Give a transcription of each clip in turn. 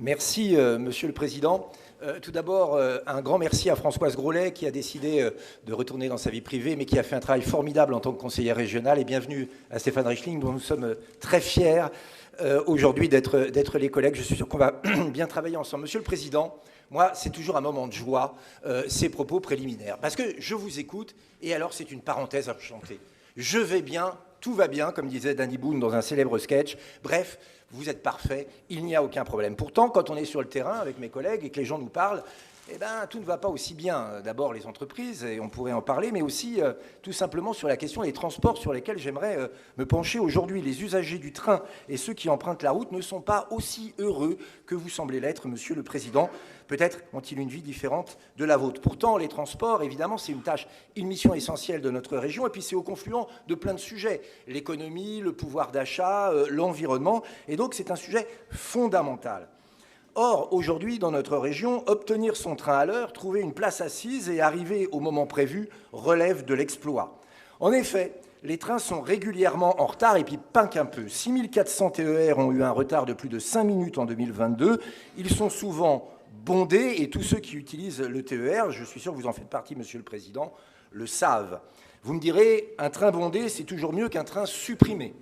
Merci, Monsieur le Président. Tout d'abord, un grand merci à Françoise Grolet qui a décidé de retourner dans sa vie privée, mais qui a fait un travail formidable en tant que conseillère régionale. Et bienvenue à Stéphane Reichling, dont nous sommes très fiers aujourd'hui d'être les collègues. Je suis sûr qu'on va bien travailler ensemble. Monsieur le Président, moi, c'est toujours un moment de joie, ces propos préliminaires. Parce que je vous écoute, et alors c'est une parenthèse enchantée. Je vais bien, tout va bien, comme disait Danny Boone dans un célèbre sketch. Bref, vous êtes parfait, il n'y a aucun problème. Pourtant, quand on est sur le terrain avec mes collègues et que les gens nous parlent, eh ben, tout ne va pas aussi bien. D'abord les entreprises, et on pourrait en parler, mais aussi tout simplement sur la question des transports sur lesquels j'aimerais me pencher aujourd'hui. Les usagers du train et ceux qui empruntent la route ne sont pas aussi heureux que vous semblez l'être, Monsieur le Président. Peut-être ont-ils une vie différente de la vôtre. Pourtant, les transports, évidemment, c'est une mission essentielle de notre région, et puis c'est au confluent de plein de sujets. L'économie, le pouvoir d'achat, l'environnement, et donc c'est un sujet fondamental. Or, aujourd'hui, dans notre région, obtenir son train à l'heure, trouver une place assise et arriver au moment prévu relève de l'exploit. En effet, les trains sont régulièrement en retard, et puis pas qu'un peu. 6400 TER ont eu un retard de plus de 5 minutes en 2022. Ils sont souvent bondés, et tous ceux qui utilisent le TER, je suis sûr que vous en faites partie, Monsieur le Président, le savent. Vous me direz, un train bondé, c'est toujours mieux qu'un train supprimé.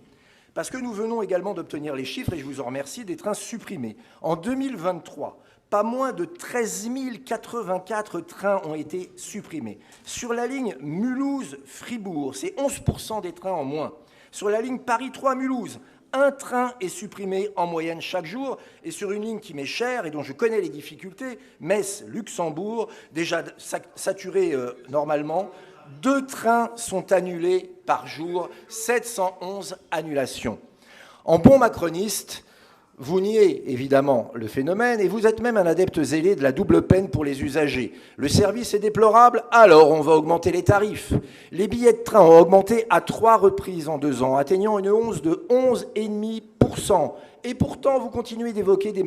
Parce que nous venons également d'obtenir les chiffres, et je vous en remercie, des trains supprimés. En 2023, pas moins de 13 084 trains ont été supprimés. Sur la ligne Mulhouse-Fribourg, c'est 11% des trains en moins. Sur la ligne Paris-3-Mulhouse, un train est supprimé en moyenne chaque jour. Et sur une ligne qui m'est chère et dont je connais les difficultés, Metz-Luxembourg, déjà saturée normalement, 2 trains sont annulés par jour, 711 annulations. En bon macroniste, vous niez évidemment le phénomène, et vous êtes même un adepte zélé de la double peine pour les usagers. Le service est déplorable, alors on va augmenter les tarifs. Les billets de train ont augmenté à 3 reprises en 2 ans, atteignant une hausse de 11,5%. Et pourtant, vous continuez d'évoquer des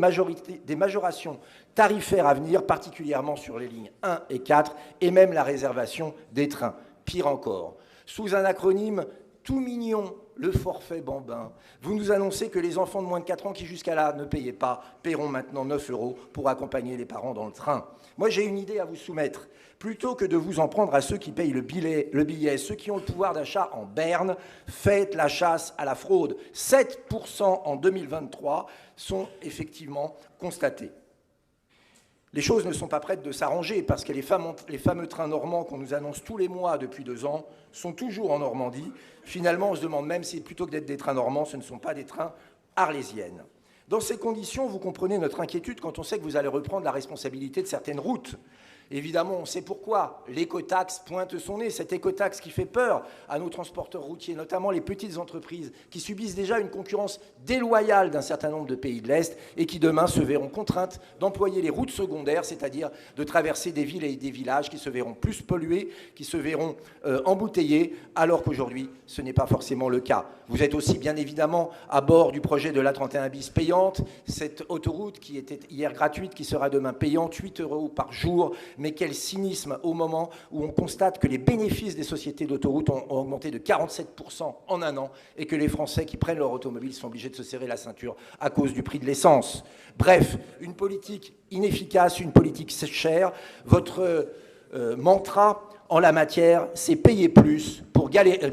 majorations tarifaires à venir, particulièrement sur les lignes 1 et 4, et même la réservation des trains. Pire encore, sous un acronyme tout mignon, le forfait bambin, vous nous annoncez que les enfants de moins de 4 ans qui jusqu'à là ne payaient pas, paieront maintenant 9 € pour accompagner les parents dans le train. Moi, j'ai une idée à vous soumettre. Plutôt que de vous en prendre à ceux qui payent le billet, ceux qui ont le pouvoir d'achat en berne, faites la chasse à la fraude. 7% en 2023 sont effectivement constatés. Les choses ne sont pas prêtes de s'arranger parce que les fameux trains normands qu'on nous annonce tous les mois depuis 2 ans sont toujours en Normandie. Finalement, on se demande même si plutôt que d'être des trains normands, ce ne sont pas des trains arlésiennes. Dans ces conditions, vous comprenez notre inquiétude quand on sait que vous allez reprendre la responsabilité de certaines routes. Évidemment, on sait pourquoi. L'écotaxe pointe son nez, cette écotaxe qui fait peur à nos transporteurs routiers, notamment les petites entreprises qui subissent déjà une concurrence déloyale d'un certain nombre de pays de l'Est et qui demain se verront contraintes d'employer les routes secondaires, c'est-à-dire de traverser des villes et des villages qui se verront plus pollués, qui se verront embouteillés, alors qu'aujourd'hui, ce n'est pas forcément le cas. Vous êtes aussi bien évidemment à bord du projet de l'A31 bis payante, cette autoroute qui était hier gratuite, qui sera demain payante, 8 € par jour. Mais quel cynisme au moment où on constate que les bénéfices des sociétés d'autoroutes ont augmenté de 47% en 1 an et que les Français qui prennent leur automobile sont obligés de se serrer la ceinture à cause du prix de l'essence. Bref, une politique inefficace, une politique chère. Votre mantra en la matière, c'est payer plus pour galérer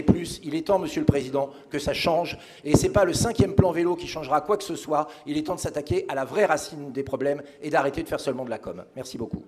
plus. Il est temps, Monsieur le Président, que ça change. Et ce n'est pas le 5e plan vélo qui changera quoi que ce soit. Il est temps de s'attaquer à la vraie racine des problèmes et d'arrêter de faire seulement de la com. Merci beaucoup.